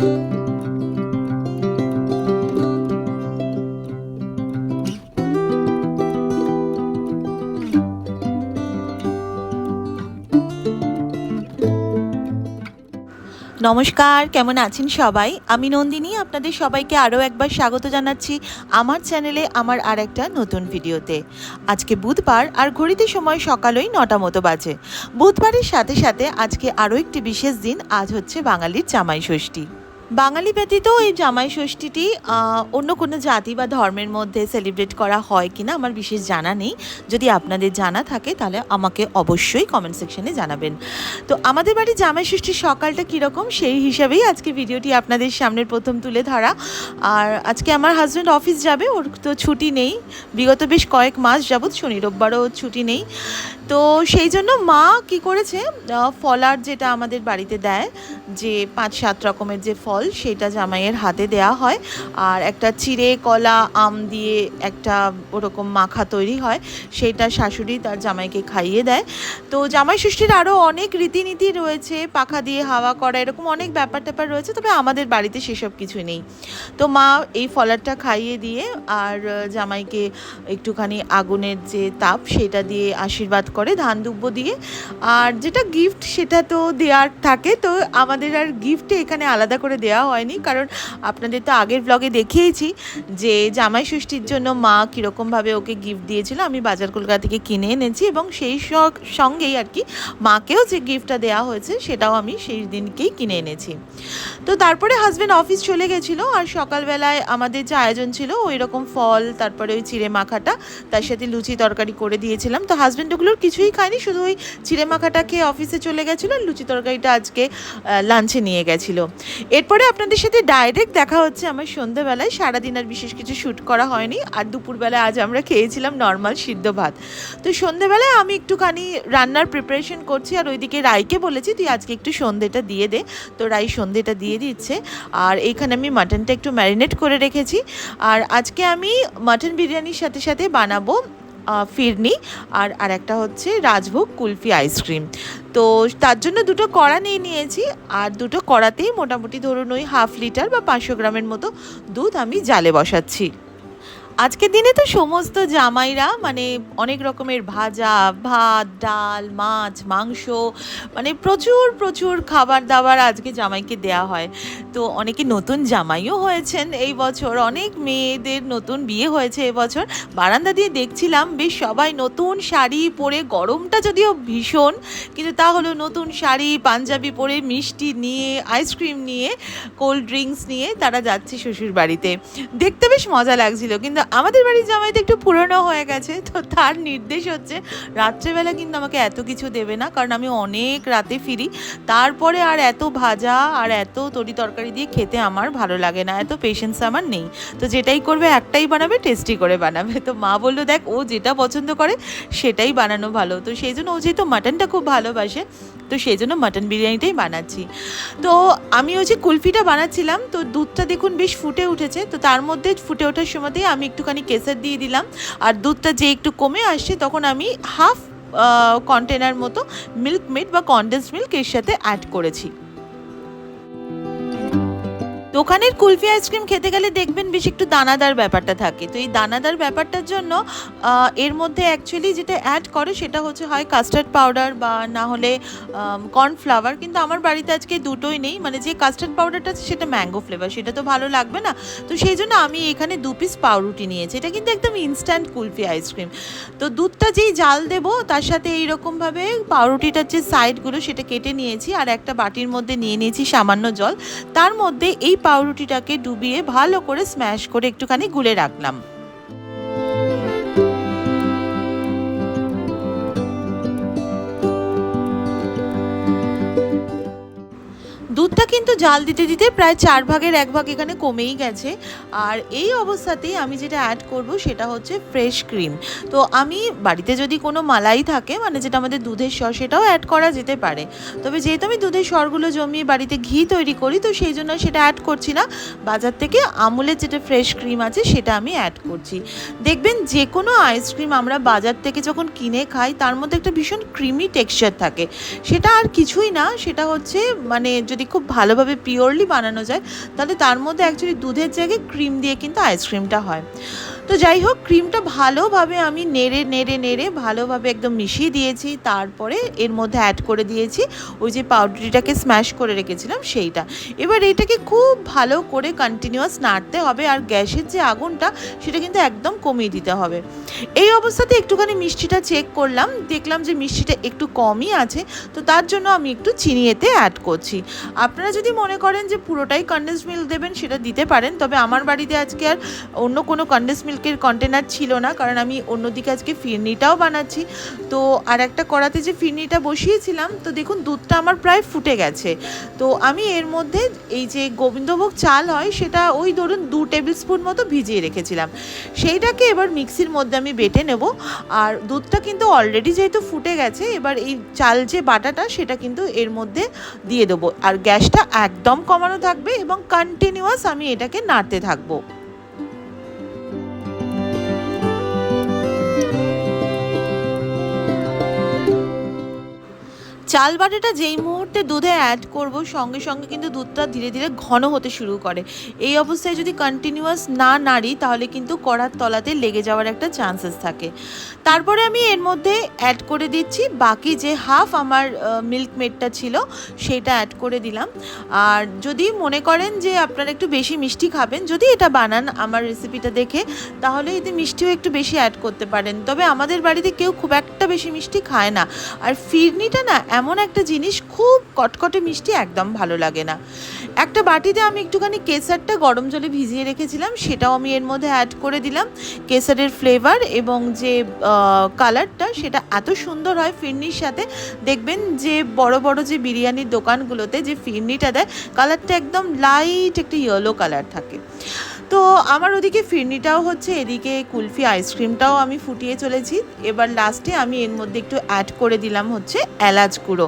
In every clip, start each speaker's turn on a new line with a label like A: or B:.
A: নমস্কার, কেমন আছেন সবাই? আমি নন্দিনী, আপনাদের সবাইকে আরও একবার স্বাগত জানাচ্ছি আমার চ্যানেলে আমার আর একটা নতুন ভিডিওতে। আজকে বুধবার আর ঘড়িতে সময় সকাল 9টা মতো বাজে। বুধবারের সাথে সাথে আজকে আরও একটি বিশেষ দিন, আজ হচ্ছে বাঙালির জামাই ষষ্ঠী। বাঙালি ব্যতীত এই জামাই ষষ্ঠীটি অন্য কোনো জাতি বা ধর্মের মধ্যে সেলিব্রেট করা হয় কিনা আমার বিশেষ জানা নেই। যদি আপনাদের জানা থাকে তাহলে আমাকে অবশ্যই কমেন্ট সেকশনে জানাবেন। তো আমাদের বাড়ির জামাই ষষ্ঠীর সকালটা কীরকম সেই হিসাবেই আজকে ভিডিওটি আপনাদের সামনের প্রথম তুলে ধরা। আর আজকে আমার হাজব্যান্ড অফিস যাবে, ওর তো ছুটি নেই, বিগত বেশ কয়েক মাস যাবৎ শনি রোববারও ছুটি নেই। তো সেই জন্য মা কি করেছে, ফলার যেটা আমাদের বাড়িতে দেয়, যে 5-7 রকমের যে ফল, সেটা জামাইয়ের হাতে দেয়া হয়। আর একটা চিড়ে কলা আম দিয়ে একটা ওরকম মাখা তৈরি হয়, সেটা শাশুড়ি তার জামাইকে খাইয়ে দেয়। তো জামাই ষষ্ঠীর আরও অনেক রীতিনীতি রয়েছে, পাখা দিয়ে হাওয়া করা, এরকম অনেক ব্যাপার ট্যাপার রয়েছে, তবে আমাদের বাড়িতে সেসব কিছু নেই। তো মা এই ফলারটা খাইয়ে দিয়ে আর জামাইকে একটুখানি আগুনের যে তাপ সেটা দিয়ে আশীর্বাদ করে, ধান দুব্য দিয়ে। আর যেটা গিফট সেটা তো দেওয়ার থাকে, তো আমাদের আর গিফটে এখানে আলাদা করে দেওয়া হয়নি, কারণ আপনাদের তো আগের ব্লগে দেখিয়েছি যে জামাই ষষ্ঠীর জন্য মা কীরকমভাবে ওকে গিফট দিয়েছিল। আমি বাজার কলকাতা থেকে কিনে এনেছি এবং সেই সঙ্গেই আর কি মাকেও যে গিফটটা দেওয়া হয়েছে সেটাও আমি সেই দিনকেই কিনে এনেছি। তো তারপরে হাজব্যান্ড অফিস চলে গেছিলো, আর সকালবেলায় আমাদের যে আয়োজন ছিল ওই রকম ফল, তারপরে ওই চিড়ে মাখাটা, তার সাথে লুচি তরকারি করে দিয়েছিলাম। তো হাজব্যান্ড ওগুলোর কিছুই খায়নি, শুধু ওই চিড়ে মাখাটা খেয়ে অফিসে চলে গেছিলো, আর লুচি তরকারিটা আজকে লাঞ্চে নিয়ে গেছিলো। এরপরে আপনাদের সাথে ডাইরেক্ট দেখা হচ্ছে আমার সন্ধ্যেবেলায়। সারাদিন আর বিশেষ কিছু শ্যুট করা হয়নি। আর দুপুরবেলায় আজ আমরা খেয়েছিলাম নর্মাল সিদ্ধ ভাত। তো সন্ধ্যেবেলায় আমি একটুখানি রান্নার প্রিপারেশন করছি, আর ওইদিকে রাইকে বলেছি তুই আজকে একটু সন্ধ্যেটা দিয়ে দে। তো রাই সন্ধ্যেটা দিয়ে দিচ্ছে। আর এইখানে আমি মাটনটা একটু ম্যারিনেট করে রেখেছি। আর আজকে আমি মাটন বিরিয়ানির সাথে সাথে বানাবো ফিরনি, আর একটা হচ্ছে রাজভোগ কুলফি আইসক্রিম। তো তার জন্য দুটো কড়া নিয়েছি, আর দুটো কড়াতেই মোটামুটি ধরুন ওই 1/2 লিটার বা 500 গ্রামের মতো দুধ আমি জালে বসাচ্ছি। আজকের দিনে তো সমস্ত জামাইরা মানে অনেক রকমের ভাজা, ভাত, ডাল, মাছ, মাংস, মানে প্রচুর প্রচুর খাবার দাবার আজকে জামাইকে দেয়া হয়। তো অনেকে নতুন জামাইও হয়েছেন এই বছর, অনেক মেয়েদের নতুন বিয়ে হয়েছে এবছর। বারান্দা দিয়ে দেখছিলাম বেশ সবাই নতুন শাড়ি পরে, গরমটা যদিও ভীষণ, কিন্তু তাহলেও নতুন শাড়ি পাঞ্জাবি পরে, মিষ্টি নিয়ে, আইসক্রিম নিয়ে, কোল্ড ড্রিঙ্কস নিয়ে তারা যাচ্ছে শ্বশুর বাড়িতে। দেখতে বেশ মজা লাগছিল। কিন্তু আমাদের বাড়ির জামাইতে একটু পুরনো হয়ে গেছে, তো তার নির্দেশ হচ্ছে রাত্রেবেলা কিন্তু আমাকে এত কিছু দেবে না, কারণ আমি অনেক রাতে ফিরি। তারপরে আর এত ভাজা আর এত তরি তরকারি দিয়ে খেতে আমার ভালো লাগে না, এত পেশেন্স আমার নেই। তো যেটাই করবে একটাই বানাবে, টেস্টি করে বানাবে। তো মা বললো দেখ ও যেটা পছন্দ করে সেটাই বানানো ভালো। তো সেই জন্য ও যেহেতু মাটনটা খুব ভালোবাসে, তো সেই জন্য মাটন বিরিয়ানিটাই বানাচ্ছি। তো আমি ওই যে কুলফিটা বানাচ্ছিলাম, তো দুধটা দেখুন বেশ ফুটে উঠেছে। তো তার মধ্যে ফুটে ওঠার সময়তেই আমি একটুখানি কেসার দিয়ে দিলাম, আর দুধটা যে একটু কমে আসছে তখন আমি হাফ কন্টেনার মতো মিল্ক মেড বা কনডেন্স মিল্ক এর সাথে অ্যাড করেছি। দোকানের কুলফি আইসক্রিম খেতে গেলে দেখবেন বেশ একটু দানাদার ব্যাপারটা থাকে। তো এই দানাদার ব্যাপারটার জন্য এর মধ্যে অ্যাকচুয়ালি যেটা অ্যাড করে সেটা হচ্ছে হয় কাস্টার্ড পাউডার বা না হলে কর্নফ্লাওয়ার। কিন্তু আমার বাড়িতে আজকে দুটোই নেই, মানে যে কাস্টার্ড পাউডারটা আছে সেটা ম্যাঙ্গো ফ্লেভার, সেটা তো ভালো লাগবে না। তো সেই জন্য আমি এখানে 2 পিস পাউরুটি নিয়েছি। এটা কিন্তু একদম ইনস্ট্যান্ট কুলফি আইসক্রিম। তো দুধটা যেই জাল দেবো তার সাথে এইরকমভাবে পাউরুটিটার যে সাইডগুলো সেটা কেটে নিয়েছি, আর একটা বাটির মধ্যে নিয়ে নিয়েছি সামান্য জল। তার মধ্যে এই পাউরুটিটাকে ডুবিয়ে ভালো করে স্ম্যাশ করে একটুখানি গুলে রাখলাম। দুধটা কিন্তু জাল দিতে দিতে প্রায় 4 ভাগের 1 ভাগ এখানে কমেই গেছে। আর এই অবস্থাতেই আমি যেটা অ্যাড করব সেটা হচ্ছে ফ্রেশ ক্রিম। তো আমি বাড়িতে যদি কোনো মালাই থাকে, মানে যেটা আমাদের দুধের সর, সেটাও অ্যাড করা যেতে পারে। তবে যেহেতু আমি দুধের সরগুলো জমিয়ে বাড়িতে ঘি তৈরি করি, তো সেই জন্য সেটা অ্যাড করছি না। বাজার থেকে আমুলের যেটা ফ্রেশ ক্রিম আছে সেটা আমি অ্যাড করছি। দেখবেন যে কোনো আইসক্রিম আমরা বাজার থেকে যখন কিনে খাই তার মধ্যে একটা ভীষণ ক্রিমি টেক্সচার থাকে, সেটা আর কিছুই না, সেটা হচ্ছে মানে যদি খুব ভালোভাবে পিওরলি বানানো যায়, তাহলে তার মধ্যে অ্যাকচুয়ালি দুধের জায়গায় ক্রিম দিয়ে কিন্তু আইসক্রিমটা হয়। তো যাই হোক, ক্রিমটা ভালোভাবে আমি নেড়ে নেড়ে নেড়ে ভালোভাবে একদম মিশিয়ে দিয়েছি। তারপরে এর মধ্যে অ্যাড করে দিয়েছি ওই যে পাউডারটাকে স্ম্যাশ করে রেখেছিলাম সেইটা। এবার এটাকে খুব ভালো করে কন্টিনিউয়াস নাড়তে হবে, আর গ্যাসের যে আগুনটা সেটা কিন্তু একদম কমিয়ে দিতে হবে। এই অবস্থাতে একটুখানি মিষ্টিটা চেক করলাম, দেখলাম যে মিষ্টিটা একটু কমই আছে, তো তার জন্য আমি একটু চিনি এতে অ্যাড করছি। আপনারা যদি মনে করেন যে পুরোটাই কনডেন্স মিল্ক দেবেন সেটা দিতে পারেন, তবে আমার বাড়িতে আজকে আর অন্য কোনো কনডেন্স মিল্কের কন্টেনার ছিল না, কারণ আমি অন্যদিকে আজকে ফিরনিটাও বানাচ্ছি। তো আর একটা কড়াতে যে ফিরনিটা বসিয়েছিলাম, তো দেখুন দুধটা আমার প্রায় ফুটে গেছে। তো আমি এর মধ্যে এই যে গোবিন্দভোগ চাল হয় সেটা ওই ধরুন 2 টেবিল স্পুন মতো ভিজিয়ে রেখেছিলাম, সেইটাকে এবার মিক্সির মধ্যে আমি বেটে নেব। আর দুধটা কিন্তু অলরেডি যেহেতু ফুটে গেছে, এবার এই চাল যে বাটাটা সেটা কিন্তু এর মধ্যে দিয়ে দেবো, আর গ্যাসটা একদম কমানো থাকবে এবং কন্টিনিউয়াস আমি এটাকে নাড়তে থাকবো। চাল বাটাটা যেই মুহূর্তে দুধে অ্যাড করব, সঙ্গে সঙ্গে কিন্তু দুধটা ধীরে ধীরে ঘন হতে শুরু করে। এই অবস্থায় যদি কন্টিনিউয়াস না নাড়ি তাহলে কিন্তু কড়ার তলাতে লেগে যাওয়ার একটা চান্সেস থাকে। তারপরে আমি এর মধ্যে অ্যাড করে দিচ্ছি বাকি যে হাফ আমার মিল্ক মেডটা ছিল সেটা অ্যাড করে দিলাম। আর যদি মনে করেন যে আপনারা একটু বেশি মিষ্টি খাবেন, যদি এটা বানান আমার রেসিপিটা দেখে, তাহলে এতে মিষ্টিও একটু বেশি অ্যাড করতে পারেন। তবে আমাদের বাড়িতে কেউ খুব একটা বেশি মিষ্টি খায় না, আর ফিরনিটা না এমন একটা জিনিস, খুব কটকটে মিষ্টি একদম ভালো লাগে না। একটা বাটিতে আমি একটুখানি কেসারটা গরম জলে ভিজিয়ে রেখেছিলাম, সেটাও আমি এর মধ্যে অ্যাড করে দিলাম। কেসারের ফ্লেভার এবং যে কালারটা সেটা এত সুন্দর হয় ফিরনির সাথে। দেখবেন যে বড় বড় যে বিরিয়ানির দোকানগুলোতে যে ফিরনিটা দেয়, কালারটা একদম লাইট একটা ইয়েলো কালার থাকে। তো আমার ওদিকে ফিরনিটাও হচ্ছে, এদিকে কুলফি আইসক্রিমটাও আমি ফুটিয়ে চলেছি। এবার লাস্টে আমি এর মধ্যে একটু অ্যাড করে দিলাম হচ্ছে এলাচ গুঁড়ো।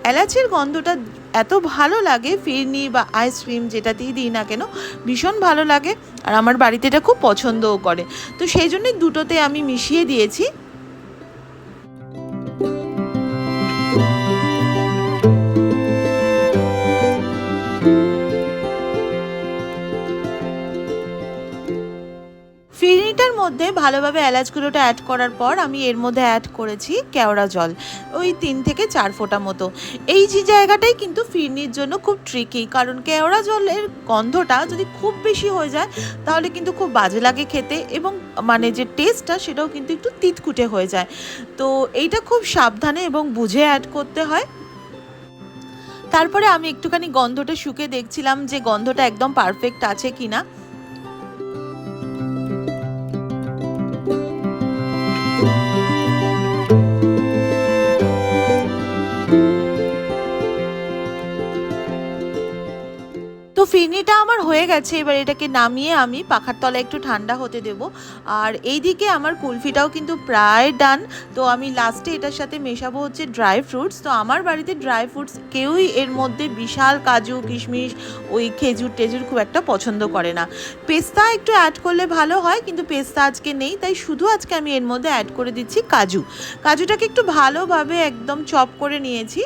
A: এলাচের গন্ধটা এত ভালো লাগে, ফিরনি বা আইসক্রিম যেটাতেই দিই না কেন ভীষণ ভালো লাগে, আর আমার বাড়িতে এটা খুব পছন্দও করে। তো সেই জন্যই দুটোতে আমি মিশিয়ে দিয়েছি। ফিরনিটার মধ্যে ভালোভাবে এলাচ গুঁড়োটা অ্যাড করার পর আমি এর মধ্যে অ্যাড করেছি কেওড়া জল, ওই 3 থেকে 4 ফোঁটা মতো। এই যে জায়গাটাই কিন্তু ফিরনির জন্য খুব ট্রিকি, কারণ কেওড়া জলের গন্ধটা যদি খুব বেশি হয়ে যায় তাহলে কিন্তু খুব বাজে লাগে খেতে, এবং মানে যে টেস্টটা সেটাও কিন্তু একটু তিতকুটে হয়ে যায়। তো এইটা খুব সাবধানে এবং বুঝে অ্যাড করতে হয়। তারপরে আমি একটুখানি গন্ধটা শুকে দেখছিলাম যে গন্ধটা একদম পারফেক্ট আছে কিনা। তো ফিরনিটা আমার হয়ে গেছে, এবার এটাকে নামিয়ে আমি পাখার তলায় একটু ঠান্ডা হতে দেব। আর এইদিকে আমার কুলফিটাও কিন্তু প্রায় ডান। তো আমি লাস্টে এটার সাথে মেশাবো হচ্ছে ড্রাই ফ্রুটস। তো আমার বাড়িতে ড্রাই ফ্রুটস কেউই এর মধ্যে বিশাল কাজু কিশমিশ ওই খেজুর টেজুর খুব একটা পছন্দ করে না। পেস্তা একটু অ্যাড করলে ভালো হয়, কিন্তু পেস্তা আজকে নেই, তাই শুধু আজকে আমি এর মধ্যে অ্যাড করে দিচ্ছি কাজু। কাজুটাকে একটু ভালোভাবে একদম চপ করে নিয়েছি।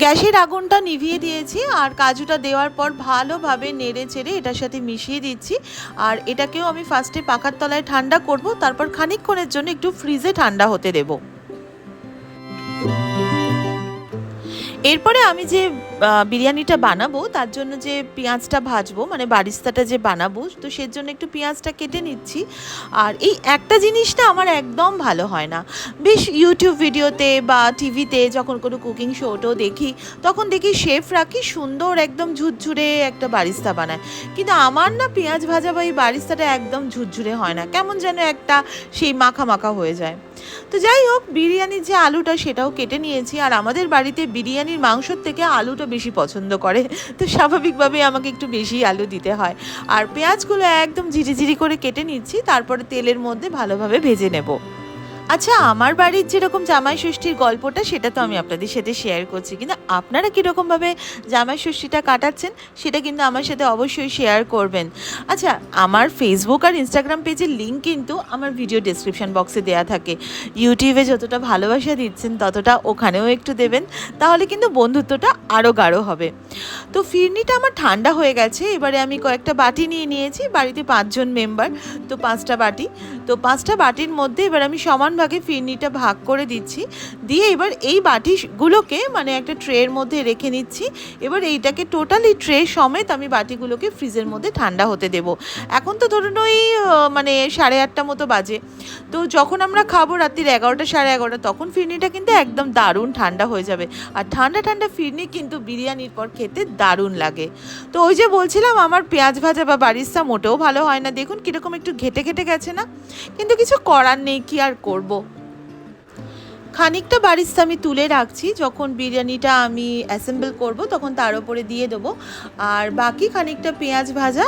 A: গ্যাসের আগুনটা নিভিয়ে দিয়েছি, আর কাজুটা দেওয়ার পর ভালোভাবে নেড়ে চেড়ে এটার সাথে মিশিয়ে দিচ্ছি। আর এটাকেও আমি ফার্স্টে পাখার তলায় ঠান্ডা করব, তারপর খানিকক্ষণের জন্য একটু ফ্রিজে ঠান্ডা হতে দেবো। এরপরে আমি যে বিরিয়ানিটা বানাবো তার জন্য যে পেঁয়াজটা ভাজবো, মানে বারিস্তাটা যে বানাবো, তো সের জন্য একটু পেঁয়াজটা কেটে নিচ্ছি। আর এই একটা জিনিসটা আমার একদম ভালো হয় না, বেশ ইউটিউব ভিডিওতে বা টিভিতে যখন কোনো কুকিং শোটাও দেখি, তখন দেখি শেফরা কি সুন্দর একদম ঝুরঝুরে একটা বারিস্তা বানায়, কিন্তু আমার না পেঁয়াজ ভাজা বা এই বারিস্তাটা একদম ঝুরঝুরে হয় না, কেমন যেন একটা সেই মাখা মাখা হয়ে যায়। তো যাই হোক, বিরিয়ানির যে আলুটা সেটাও কেটে নিয়েছি, আর আমাদের বাড়িতে বিরিয়ানির মাংসর থেকে আলুটা বেশি পছন্দ করে, তো স্বাভাবিকভাবে আমাকে একটু বেশি আলু দিতে হয়। আর পেঁয়াজগুলো একদম ঝিরিঝিরি করে কেটে নিচ্ছি, তারপরে তেলের মধ্যে ভালোভাবে ভেজে নেব। আচ্ছা, আমার বাড়ির যেরকম জামাই ষষ্ঠীর গল্পটা সেটা তো আমি আপনাদের সাথে শেয়ার করছি, কিন্তু আপনারা কীরকমভাবে জামাই ষষ্ঠীটা কাটাচ্ছেন সেটা কিন্তু আমার সাথে অবশ্যই শেয়ার করবেন। আচ্ছা, আমার ফেসবুক আর ইনস্টাগ্রাম পেজের লিঙ্ক কিন্তু আমার ভিডিও ডেসক্রিপশন বক্সে দেওয়া থাকে। ইউটিউবে যতটা ভালোবাসা দিচ্ছেন ততটা ওখানেও একটু দেবেন, তাহলে কিন্তু বন্ধুত্বটা আরও গাঢ় হবে। তো ফিরনিটা আমার ঠান্ডা হয়ে গেছে, এবারে আমি কয়েকটা বাটি নিয়ে নিয়েছি, বাড়িতে 5 জন মেম্বার, তো 5টা বাটি। তো 5টা বাটির মধ্যে এবার আমি সমান ভাগে ফিরনিটা ভাগ করে দিচ্ছি, দিয়ে এবার এই বাটিগুলোকে মানে একটা ট্রের মধ্যে রেখে নিচ্ছি। এবার এইটাকে টোটালি ট্রে সমেত আমি বাটিগুলোকে ফ্রিজের মধ্যে ঠান্ডা হতে দেব। এখন তো ধরুন ওই মানে 8:30 মতো বাজে, তো যখন আমরা খাবো রাত্রির 11টা 11:30 তখন ফিরনিটা কিন্তু একদম দারুণ ঠান্ডা হয়ে যাবে। আর ঠান্ডা ঠান্ডা ফিরনি কিন্তু বিরিয়ানির পর খেতে দারুণ লাগে। তো ওই যে বলছিলাম আমার পেঁয়াজ ভাজা বা বারিস্তা মোটেও ভালো হয় না, দেখুন কীরকম একটু ঘেটে ঘেটে গেছে না, কিন্তু কিছু করার নেই, কি আর করব। খানিকটা বারিস্তা আমি তুলে রাখছি, যখন বিরিয়ানিটা আমি অ্যাসেম্বল করব তখন তার উপরে দিয়ে দেবো। আর বাকি খানিকটা পেঁয়াজ ভাজা,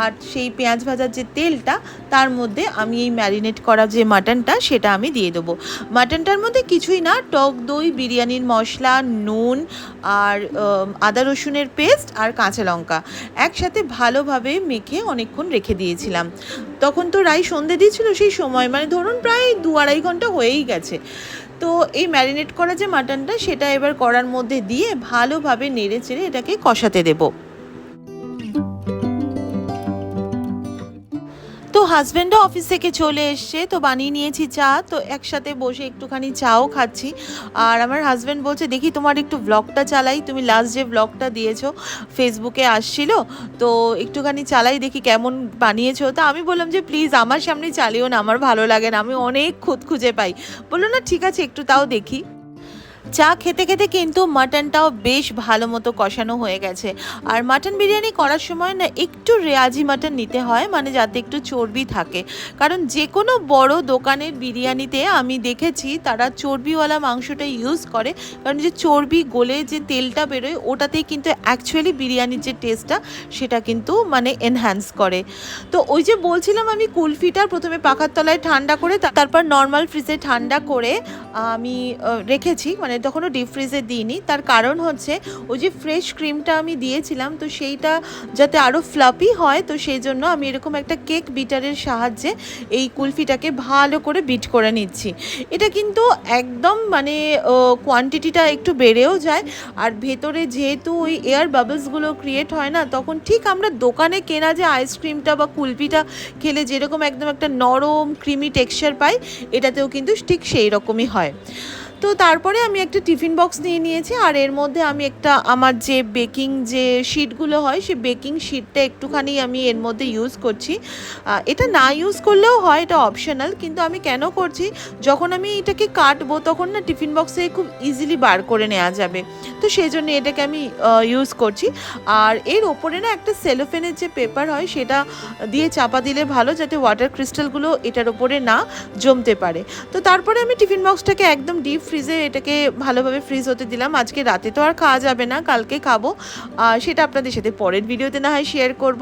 A: আর সেই পেঁয়াজ ভাজার যে তেলটা তার মধ্যে আমি এই ম্যারিনেট করা যে মাটনটা সেটা আমি দিয়ে দেবো। মাটনটার মধ্যে কিছুই না, টক দই, বিরিয়ানির মশলা, নুন আর আদা রসুনের পেস্ট আর কাঁচা লঙ্কা একসাথে ভালোভাবে মেখে অনেকক্ষণ রেখে দিয়েছিলাম। তখন তো রাই সন্ধে দিয়েছিল, সেই সময় মানে ধরুন প্রায় 2-2.5 ঘন্টা হয়েই গেছে। তো এই ম্যারিনেট করা যে মাটনটা সেটা এবার কড়ার মধ্যে দিয়ে ভালোভাবে নেড়ে চেড়ে এটাকে কষাতে দেবো। তো হাজব্যান্ডও অফিস থেকে চলে এসছে, তো বানিয়ে নিয়েছি চা, তো একসাথে বসে একটুখানি চাও খাচ্ছি। আর আমার হাজব্যান্ড বলছে দেখি তোমার একটু ব্লগটা চালাই, তুমি লাস্ট যে ব্লগটা দিয়েছো ফেসবুকে আসছিল, তো একটুখানি চালাই দেখি কেমন বানিয়েছো। তা আমি বললাম যে প্লিজ আমার সামনে চালিও না, আমার ভালো লাগে না, আমি অনেক খুঁত খুঁজে পাই। বললো না ঠিক আছে একটু তাও দেখি। চা খেতে খেতে কিন্তু মাটনটাও বেশ ভালো মতো কষানো হয়ে গেছে। আর মাটন বিরিয়ানি করার সময় না একটু রেয়াজি মাটন নিতে হয়, মানে যাতে একটু চর্বি থাকে, কারণ যে কোনো বড় দোকানের বিরিয়ানিতে আমি দেখেছি তারা চর্বিওয়ালা মাংসটা ইউজ করে, কারণ যে চর্বি গলে যে তেলটা বেরোয় ওটাতেই কিন্তু অ্যাকচুয়ালি বিরিয়ানির যে টেস্টটা সেটা কিন্তু মানে এনহ্যান্স করে। তো ওই যে বলছিলাম আমি কুলফিটা প্রথমে পাখার তলায় ঠান্ডা করে তারপর নর্মাল ফ্রিজে ঠান্ডা করে আমি রেখেছি, মানে তখনও ডিপ ফ্রিজে দিইনি। তার কারণ হচ্ছে ওই যে ফ্রেশ ক্রিমটা আমি দিয়েছিলাম, তো সেইটা যাতে আরও ফ্লাফি হয়, তো সেই জন্য আমি এরকম একটা কেক বিটারের সাহায্যে এই কুলফিটাকে ভালো করে বিট করে নিচ্ছি। এটা কিন্তু একদম মানে কোয়ান্টিটিটা একটু বেড়েও যায়, আর ভেতরে যেহেতু ওই এয়ার বাবলসগুলো ক্রিয়েট হয় না, তখন ঠিক আমরা দোকানে কেনা যে আইসক্রিমটা বা কুলফিটা খেলে যেরকম একদম একটা নরম ক্রিমি টেক্সচার পাই, এটাতেও কিন্তু ঠিক সেই রকমই হয়। তো তারপরে আমি একটা টিফিন বক্স নিয়ে নিয়েছি, আর এর মধ্যে আমি একটা আমার যে বেকিং যে শিটগুলো হয় সেই বেকিং শিটটা একটুখানি আমি এর মধ্যে ইউজ করছি। এটা না ইউজ করলেও হয়, এটা অপশনাল, কিন্তু আমি কেন করছি, যখন আমি এটাকে কাটবো তখন না টিফিন বক্সে খুব ইজিলি বার করে নেওয়া যাবে, তো সেই জন্য এটাকে আমি ইউজ করছি। আর এর ওপরে না একটা সেলোফেনের যে পেপার হয় সেটা দিয়ে চাপা দিলে ভালো, যাতে ওয়াটার ক্রিস্টালগুলো এটার ওপরে না জমতে পারে। তো তারপরে আমি টিফিন বক্সটাকে একদম ডিপ ফ্রিজে এটাকে ভালোভাবে ফ্রিজ হতে দিলাম। আজকে রাতে তো আর খাওয়া যাবে না, কালকে খাবো, সেটা আপনাদের সাথে পরের ভিডিওতে না হয় শেয়ার করব।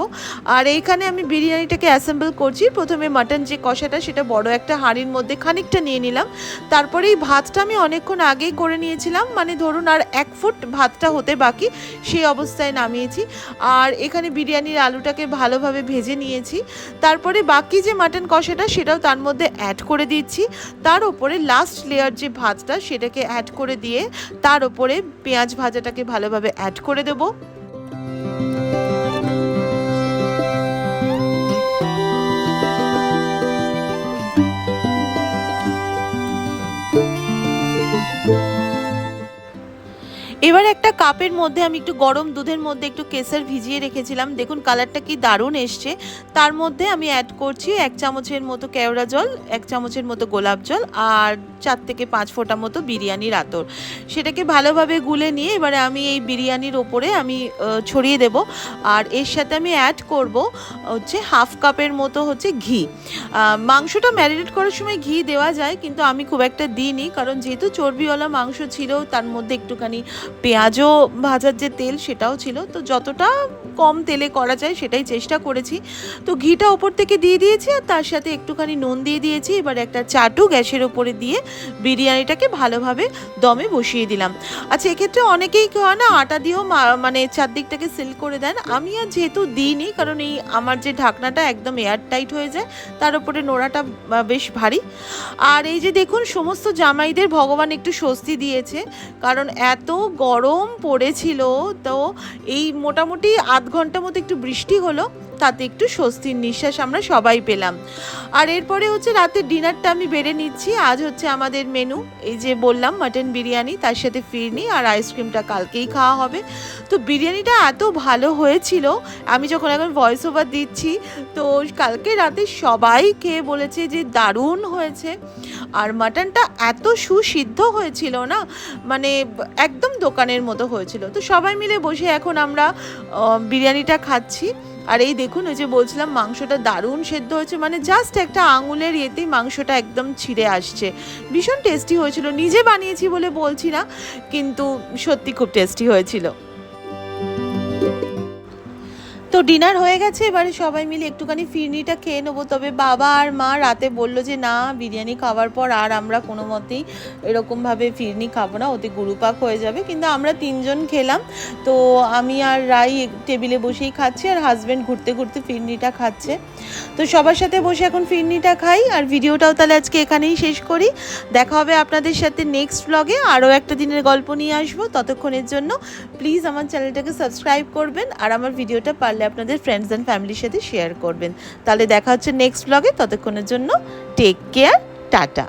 A: আর এইখানে আমি বিরিয়ানিটাকে অ্যাসেম্বল করছি। প্রথমে মাটন যে কষাটা সেটা বড় একটা হাঁড়ির মধ্যে খানিকটা নিয়ে নিলাম, তারপরে এই ভাতটা আমি অনেকক্ষণ আগেই করে নিয়েছিলাম, মানে ধরুন আর 1 ফুট ভাতটা হতে বাকি, সেই অবস্থায় নামিয়েছি। আর এখানে বিরিয়ানির আলুটাকে ভালোভাবে ভেজে নিয়েছি, তারপরে বাকি যে মাটন কষাটা সেটাও তার মধ্যে অ্যাড করে দিচ্ছি। তার উপরে লাস্ট লেয়ার যে ভাতটা সেটাকে অ্যাড করে দিয়ে তার উপরে পেঁয়াজ ভাজাটাকে ভালোভাবে অ্যাড করে দেবো। এবার একটা কাপের মধ্যে আমি একটু গরম দুধের মধ্যে একটু কেসর ভিজিয়ে রেখেছিলাম, দেখুন কালারটা কি দারুণ এসছে। তার মধ্যে আমি অ্যাড করছি 1 চামচের মতো কেওড়া জল, 1 চামচের মতো গোলাপ জল, আর 4 থেকে 5 ফোঁটা মতো বিরিয়ানির আতর। সেটাকে ভালোভাবে গুলে নিয়ে এবারে আমি এই বিরিয়ানির ওপরে আমি ছড়িয়ে দেব। আর এর সাথে আমি অ্যাড করব হচ্ছে 1/2 কাপের মতো হচ্ছে ঘি। মাংসটা ম্যারিনেট করার সময় ঘি দেওয়া যায়, কিন্তু আমি খুব একটা দিইনি, কারণ যেহেতু চর্বিওয়ালা মাংস ছিল তার মধ্যে একটুখানি পেঁয়াজও ভাজার যে তেল সেটাও ছিল, তো যতটা কম তেলে করা যায় সেটাই চেষ্টা করেছি। তো ঘিটা ওপর থেকে দিয়ে দিয়েছি আর তার সাথে একটুখানি নুন দিয়ে দিয়েছি। এবার একটা চাটু গ্যাসের ওপরে দিয়ে বিরিয়ানিটাকে ভালোভাবে দমে বসিয়ে দিলাম। আচ্ছা, এক্ষেত্রে অনেকেই হয় না আটা দিয়েও মানে চারদিকটাকে সিল করে দেন, আমি আর যেহেতু দিইনি, কারণ এই আমার যে ঢাকনাটা একদম এয়ার টাইট হয়ে যায়, তার উপরে নোড়াটা বেশ ভারী। আর এই যে দেখুন, সমস্ত জামাইদের ভগবান একটু স্বস্তি দিয়েছে, কারণ এত গরম পড়েছিল। তো এই মোটামুটি আধ ঘন্টার মতো একটু বৃষ্টি হলো, তাতে একটু স্বস্তির নিঃশ্বাস আমরা সবাই পেলাম। আর এরপরে হচ্ছে রাতের ডিনারটা আমি বেড়ে নিচ্ছি। আজ হচ্ছে আমাদের মেনু, এই যে বললাম মাটন বিরিয়ানি, তার সাথে ফিরনি আর আইসক্রিমটা কালকেই খাওয়া হবে। তো বিরিয়ানিটা এত ভালো হয়েছিল, আমি যখন এখন ভয়েস ওভার দিচ্ছি, তো কালকে রাতে সবাই খেয়ে বলেছে যে দারুণ হয়েছে। আর মাটনটা এত সুসিদ্ধ হয়েছিল না, মানে একদম দোকানের মতো হয়েছিল। তো সবাই মিলে বসে এখন আমরা বিরিয়ানিটা খাচ্ছি। আর এই দেখুন, ওই যে বলছিলাম মাংসটা দারুণ সেদ্ধ হয়েছে, মানে জাস্ট একটা আঙুলের ইয়েতেই মাংসটা একদম ছিঁড়ে আসছে। ভীষণ টেস্টি হয়েছিল, নিজে বানিয়েছি বলে বলছি না, কিন্তু সত্যি খুব টেস্টি হয়েছিল। তো ডিনার হয়ে গেছে, এবারে সবাই মিলে একটুখানি ফিরনিটা খেয়ে নেবো। তবে বাবা আর মা রাতে বললো যে না, বিরিয়ানি খাওয়ার পর আর আমরা কোনো মতেই এরকমভাবে ফিরনি খাবো না, ওতে গুরুপাক হয়ে যাবে। কিন্তু আমরা তিনজন খেলাম, তো আমি আর রাই টেবিলে বসেই খাচ্ছি, আর হাজব্যান্ড ঘুরতে ঘুরতে ফিরনিটা খাচ্ছে। তো সবার সাথে বসে এখন ফিরনিটা খাই। আর ভিডিওটাও তাহলে আজকে এখানেই শেষ করি। দেখা হবে আপনাদের সাথে নেক্সট ব্লগে, আরও একটা দিনের গল্প নিয়ে আসবো। ততক্ষণের জন্য প্লিজ আমার চ্যানেলটাকে সাবস্ক্রাইব করবেন, আর আমার ভিডিওটা পারলে আপনাদের ফ্রেন্ডস অ্যান্ড ফ্যামিলির সাথে শেয়ার করবেন। তাহলে দেখা হচ্ছে নেক্সট ব্লগে, ততক্ষণের জন্য টেক কেয়ার, টাটা।